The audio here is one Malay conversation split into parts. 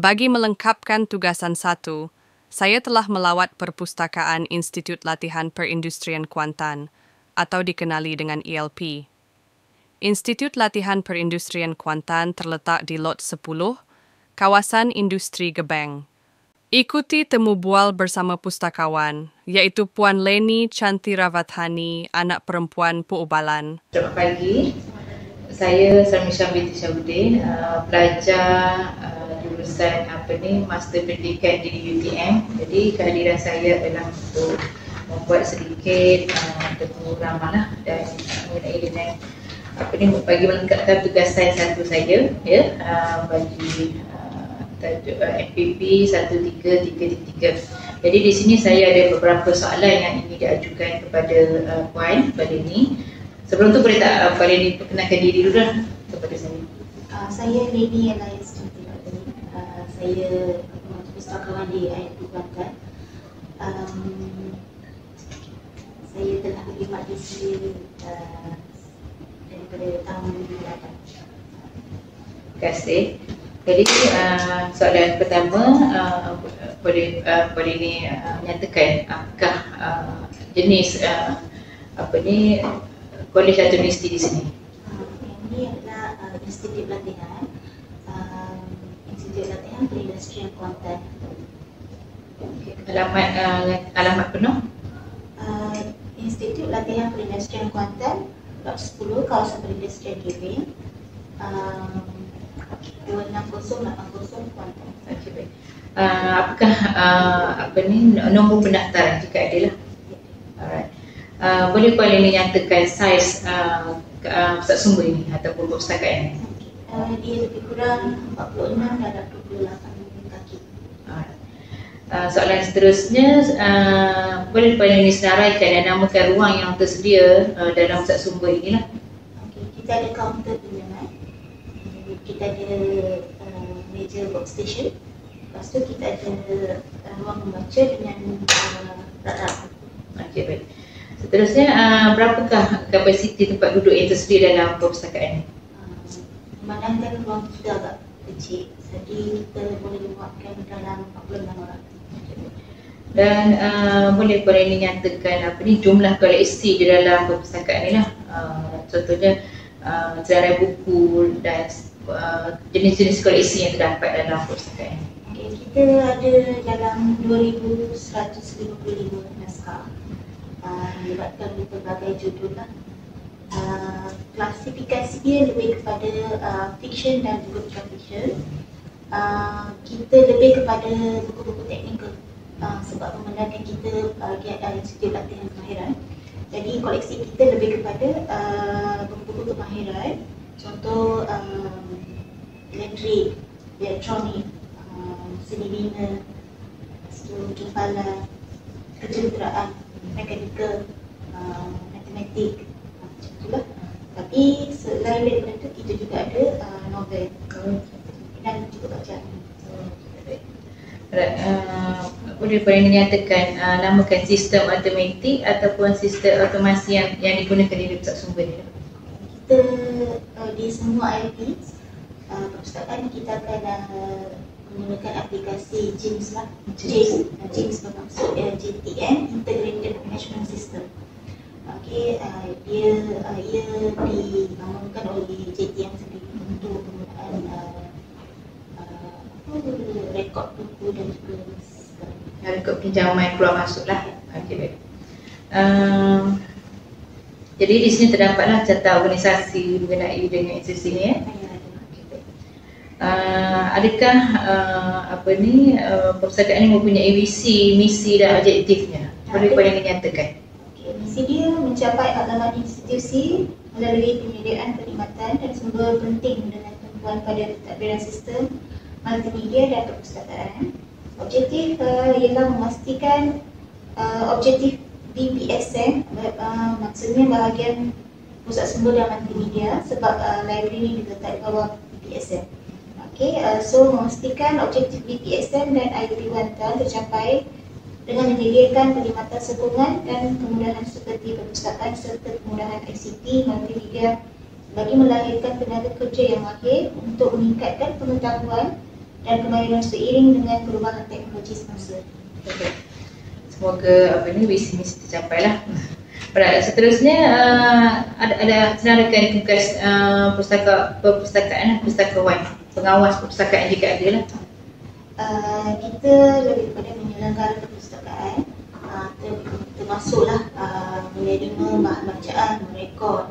Bagi melengkapkan tugasan 1, saya telah melawat Perpustakaan Institut Latihan Perindustrian Kuantan atau dikenali dengan ELP. Institut Latihan Perindustrian Kuantan terletak di Lot 10, Kawasan Industri Gebeng. Ikuti temu bual bersama pustakawan, iaitu Puan Leni Chantiravathani, anak perempuan Puubalan. Selamat pagi, saya Sarmisha binti Syahudin, pelajar jurusan Master Pendidikan di UTM. Jadi kehadiran saya adalah untuk membuat sedikit temu ramah dan mengenai dengan bagi melengkapkan tugasan satu saya, bagi tajuk MPP 1333. Jadi di sini saya ada beberapa soalan yang ingin diajukan kepada Puan Leni. Sebelum tu boleh tak Puan Leni perkenalkan diri dulu lah kepada saya? Saya Leni Elias Chantiravathani. Saya pustakawan di IIT Kuantan. Saya telah berkhidmat di sini daripada tahun 2008. Terima kasih. Jadi soalan pertama, boleh ini menyatakan apakah jenis kolej atau universiti di sini? Ini adalah Institut Latihan Perindustrian Kuantan. Alamat penuh? Institut Latihan Perindustrian Kuantan, Lot 10, Kawasan Perindustrian Gebeng, 26080 Kuantan. Okey, baik. Apakah nombor pendaftaran jika ada lah? Alright. Boleh Puan Leni nyatakan saiz pusat sumber ini ataupun perpustakaan ini? Dia lebih kurang 46 dan 28 kaki. Soalan seterusnya, boleh Puan Leni senaraikan dan namakan ruang yang tersedia dalam pusat sumber inilah? Kita ada kaunter pinjaman, kita ada meja workstation, lepas tu kita ada ruang membaca dengan rak-rak. Okey, baik. Seterusnya, berapakah kapasiti tempat duduk yang tersedia dalam perpustakaan ini? Memandangkan ruang kita agak kecil, jadi kita boleh muatkan dalam 46 orang. Dan boleh Puan Leni nyatakan jumlah koleksi di dalam perpustakaan ini lah. Contohnya senarai buku dan jenis-jenis koleksi yang terdapat dalam perpustakaan ini. Kita ada dalam 2155 naskah, melibatkan berbagai judul lah. Klasifikasi dia lebih kepada fiction dan juga non-fiction. Kita lebih kepada buku-buku teknikal, sebab memandangkan kita Institut Latihan Kemahiran. Jadi koleksi kita lebih kepada buku-buku kemahiran, contoh elektrik, elektronik, seni bina, jumpalan, kejuruteraan, mekanikal, matematik, macam itulah. Tapi selain daripada itu, kita juga ada novel dan juga bacaan. Boleh Puan Leni nyatakan namakan sistem automatik ataupun sistem otomasi yang digunakan di pusat sumber ni? Kita di semua IIT perpustakaan kita akan menggunakan aplikasi JIMS lah. JIMS bermaksud JTM, Integrated Management System. Dia dibangunkan oleh JTM sendiri untuk penggunaan rekod buku dan juga rekod pinjaman keluar masuk lah. Okey, baik. Jadi di sini terdapatlah carta organisasi mengenai dengan institusi ni ya. Adakah perpustakaan ini mempunyai visi, misi dan objektifnya? Boleh Puan Leni nyatakan? Misi dia mencapai matlamat institusi melalui penyediaan perkhidmatan dan sumber penting dengan tumpuan pada pentadbiran sistem multimedia dan perpustakaan. Objektif ialah memastikan objektif BPSM, maksudnya bahagian pusat sumber dan multimedia, sebab library ini diletak di bawah BPSM. So memastikan objektif BPSM dan IIT Kuantan tercapai dengan menyediakan perkhidmatan sokongan dan kemudahan seperti perpustakaan serta kemudahan ICT multimedia bagi melahirkan tenaga kerja yang mahir untuk meningkatkan pengetahuan dan kemahiran seiring dengan perubahan teknologi semasa. Okay. Semoga visi misi tercapai lah. Baik, seterusnya ada senarai tugas pustakawan, pengawas perpustakaan jika ada lah. Kita lebih kepada menyelenggara perpustakaan, termasuklah menerima bahan bacaan, merekod.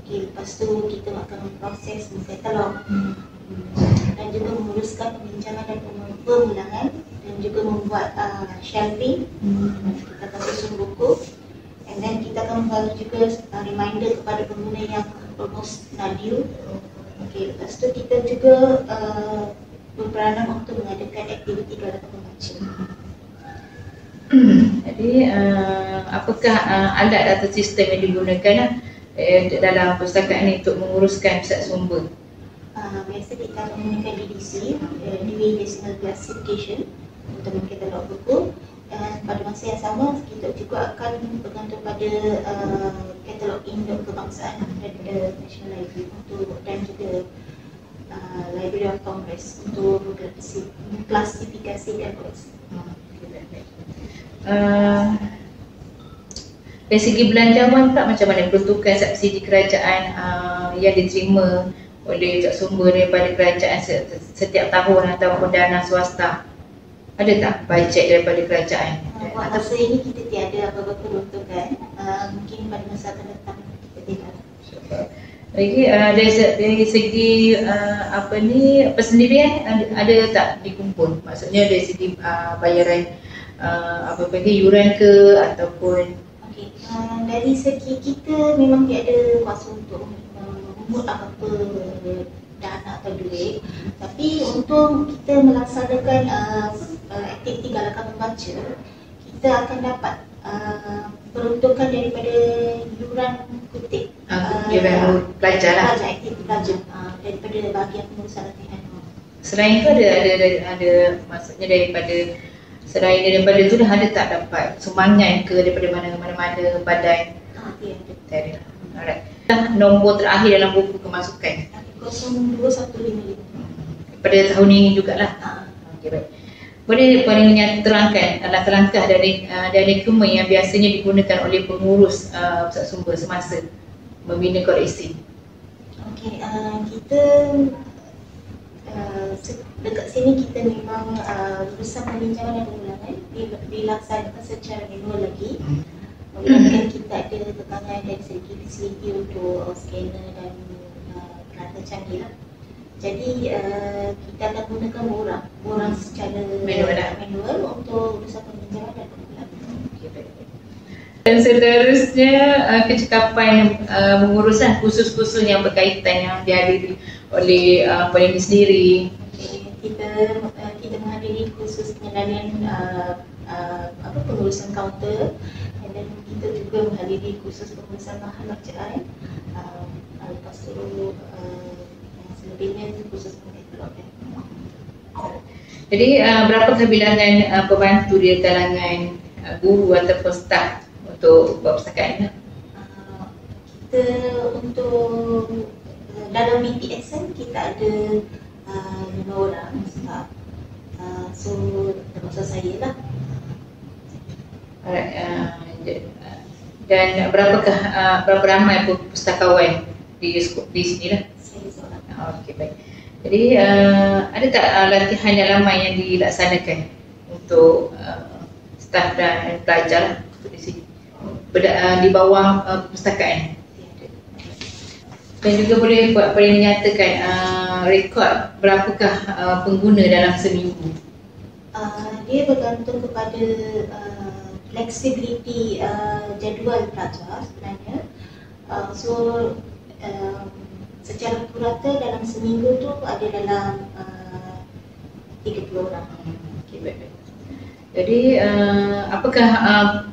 Okay, lepas tu kita akan memproses katalog dan juga menguruskan peminjaman dan pemulangan dan juga membuat shelving. Kita akan susun buku, and then kita akan membagi juga reminder kepada pengguna yang almost due. Okay, lepas tu kita juga berperanan untuk mengadakan aktiviti gerakan membaca. Jadi apakah alat atau sistem yang digunakan dalam perpustakaan ini untuk menguruskan pusat sumber? Biasa kita menggunakan DDC, Dewey Decimal Classification, untuk mengkatalog buku. Dan pada masa yang sama kita juga akan bergantung pada katalog induk kebangsaan daripada National Library dan juga Library of Congress untuk klasifikasikan koleksi. Dari segi belanjawan tak, macam mana peruntukan subsidi kerajaan yang diterima oleh pusat sumber daripada kerajaan setiap tahun ataupun dana swasta? Ada tak bajet daripada kerajaan? Buat masa ini kita tiada apa-apa peruntukan. Mungkin pada masa akan datang kita tidak. Lagi dari segi persendirian ada tak dikumpul? Maksudnya dari segi bayaran yuran ke ataupun dari segi kita memang tiada kuasa untuk memungut apa-apa dana atau duit, tapi untuk kita melaksanakan aktiviti galakan membaca, kita akan dapat peruntukan daripada yuran kutip yuran pelajar lah, aktiviti pelajar daripada bahagian pengurusan latihan. Selain itu ada maksudnya daripada tu dah ada tak dapat sumbangan ke daripada mana-mana badan? Tiada. Alright. Nombor terakhir dalam buku kemasukan 0215. Pada tahun ini jugalah. Okey, baik. Boleh terangkan langkah-langkah dari dokumen yang biasanya digunakan oleh pengurus pusat sumber semasa membina koleksi? Okey, kita dekat sini kita memang urusan peminjaman dan pemulangan dilaksanakan secara manual lagi. Mungkin kita ada tekangan dari segi fasiliti untuk scanner dan peralatan canggih lah. Jadi kita akan gunakan borang secara manual untuk urusan peminjaman dan pemulangan. Dan seterusnya kecekapan mengurusan kursus-kursus yang berkaitan yang dihadiri oleh peneliti sendiri. Kita menghadiri kursus pengendalian pengurusan kaunter, dan kita juga menghadiri kursus pengurusan bahan bacaan. Lepas tu yang selebihnya kursus pengkatalogan. Jadi berapakah bilangan pembantu di kalangan guru ataupun staf untuk perpustakaan ini? Kita untuk dalam BTSM kita ada 5 orang staf. So termasuk saya lah. Alright, dan berapa ramai pustakawan di sini lah? Saya seorang. Okey, baik. Jadi ada tak latihan yang ramai yang dilaksanakan untuk staf dan pelajar untuk di sini di bawah perpustakaan? Dan juga boleh menyatakan rekod berapakah pengguna dalam seminggu? Dia bergantung kepada fleksibiliti jadual pelajar sebenarnya. Secara purata dalam seminggu tu ada dalam 30 orang. Okay, baik. Jadi apakah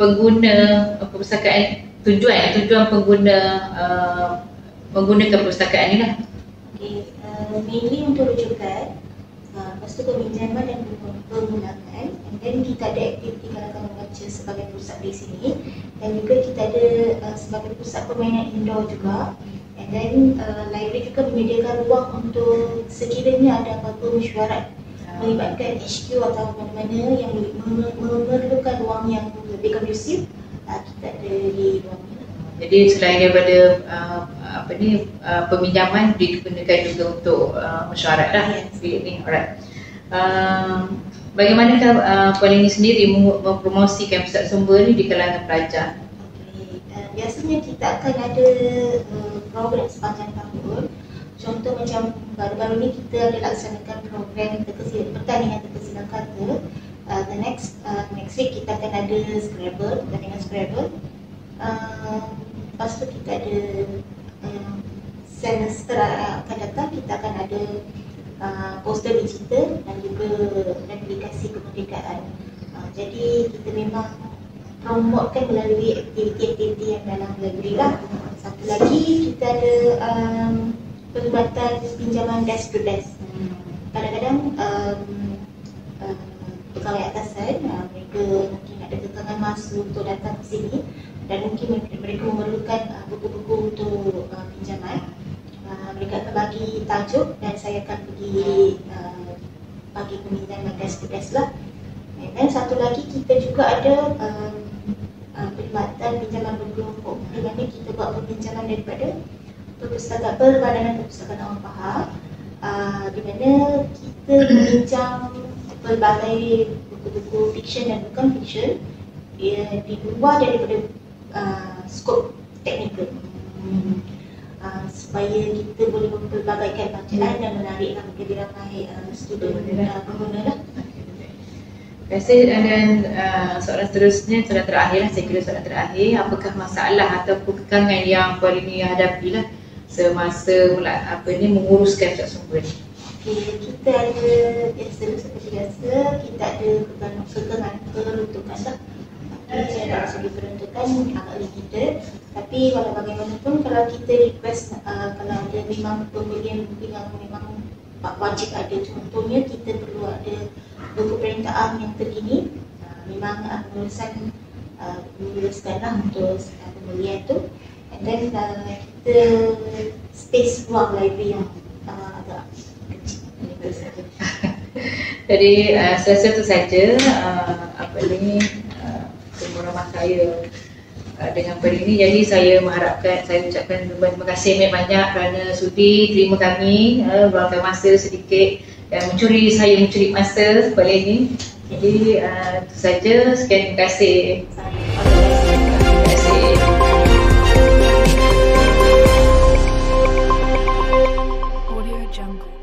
pengguna perpustakaan tujuan pengguna menggunakan perpustakaan ini lah? Okay, mainly untuk rujukan, lepas tu peminjaman dan pemulangan, and then kita ada aktiviti gerakan membaca sebagai pusat di sini, dan juga kita ada sebagai pusat permainan indoor juga, and then library juga menyediakan ruang untuk sekiranya ada apa-apa mesyuarat melibatkan HQ atau mana-mana yang memerlukan ruang yang lebih kondusif, kita ada di ruang ni. Jadi selain daripada peminjaman digunakan juga untuk mesyuarat lah. Yes. Alright. Bagaimanakah Puan Leni sendiri mempromosikan pusat sumber ni di kalangan pelajar? Biasanya kita akan ada program sepanjang tahun. Contoh macam baru-baru ni kita ada laksanakan program pertandingan terkesilan kata. Next week kita akan ada Scrabble, pertandingan Scrabble. Lepas tu kita ada semester akan datang kita akan ada poster digital dan juga replikasi kemerdekaan. Jadi kita memang promotekan melalui aktiviti-aktiviti yang dalam library lah. Satu lagi kita ada perubatan pinjaman desk to desk. Kadang-kadang pegawai atasan mereka mungkin ada kekangan masa untuk datang ke sini dan mungkin mereka memerlukan buku-buku untuk pinjaman. Mereka akan bagi tajuk dan saya akan pergi bagi peminjaman desk to desk lah. Dan satu lagi kita juga ada perkhidmatan pinjaman berkelompok di mana kita buat peminjaman daripada perbadanan perpustakaan awam Pahang, di mana kita meminjam pelbagai buku-buku fiksyen dan bukan fiksyen di luar daripada skop teknikal, supaya kita boleh mempelbagaikan bacaan dan menariklah lebih ramai student pengguna lah. Dan soalan seterusnya, soalan terakhir lah, saya kira soalan terakhir, apakah masalah ataupun kekangan yang Puan Leni hadapi lah semasa menguruskan pusat sumber ni? Kita ada seperti biasa, kita ada kekangan peruntukan lah. Dari segi peruntukan agak limited, tapi walau bagaimanapun kalau kita request kalau ada memang pembelian buku yang memang wajib ada, contohnya kita perlu ada buku perintaan yang terkini, memang penulisan menuliskanlah untuk pembelian tu, and then kita space ruang library yang agak kecil. Jadi saya rasa itu saja pemuraman saya dengan Puan Leni. Jadi saya ucapkan terima kasih banyak kerana sudi terima kami, meluangkan masa sedikit dan mencuri masa Puan Leni. Jadi itu saja, sekian, terima kasih. Terima kasih. Audio Jungle.